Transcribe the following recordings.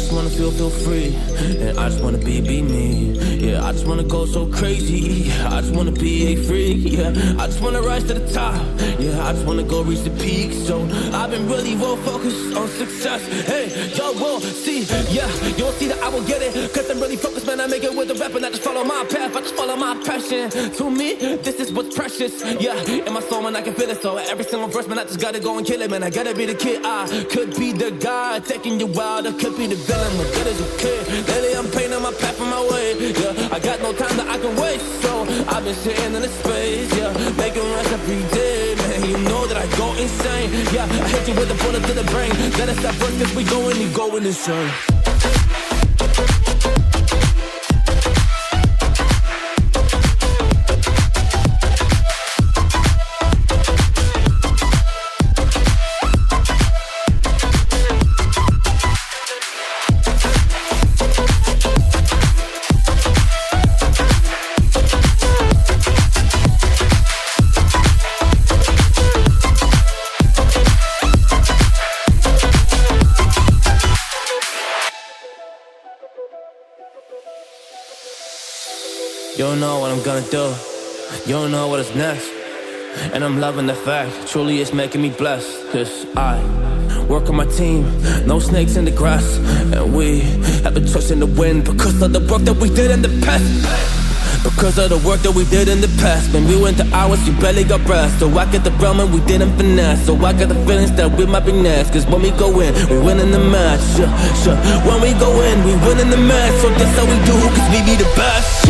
just wanna feel free, and I just wanna be me. Yeah, I just wanna go so crazy. I just wanna be a freak. Yeah, I just wanna rise to the top. Yeah, I just wanna go reach the peak. So I've been really well focused on success. Hey, y'all will see. Yeah, you'll see that I will get it. Cause I'm really focused, man. I make it with the rap and I just follow my path. I just follow my passion. To me, this is what's precious. Yeah, in my soul, man, I can feel it. So every single verse, man, I just gotta go and kill it, man. I gotta be the kid. I could be the guy taking you wild. I could be the villain. What good as a kid? Lately, I'm painting my path on my way. Yeah, I got no time that I can waste. So I've been sitting in the space. Yeah, making runs every day, man. You know that I go insane. Yeah, I hit you with a bullet to the brain. Let us stop first, cause we going insane. You don't know what I'm gonna do. You don't know what is next. And I'm loving the fact, truly it's making me blessed. Cause I work on my team, no snakes in the grass. And we have a trust in the wind because of the work that we did in the past. Because of the work that we did in the past. When we went to hours, you barely got rest. So I get the realm and we didn't finesse. So I got the feelings that we might be next. Cause when we go in, we win in the match. Sure. When we go in, we win in the match. So that's how we do, cause we be the best.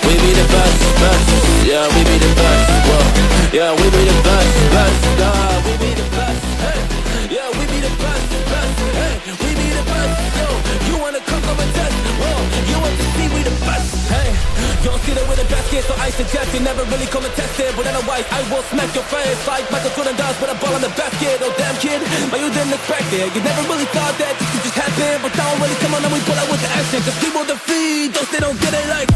We be the best, best. Yeah, we be the best. Whoa. Yeah, we be the best, best. We be the best. Hey. Yeah, we be the best, best. Hey, we be the best. Yo, you wanna come and test? Whoa, you want to see we the best? Hey, you don't see that we're the best kid, so I suggest you never really come and test it. But otherwise, I will smack your face like Michael Jordan does with a ball on the basket. Oh damn kid, but you didn't expect it. You never really thought that this could just happen. But don't really come on and we pull out with the action. Cause people defeat those they don't get it like.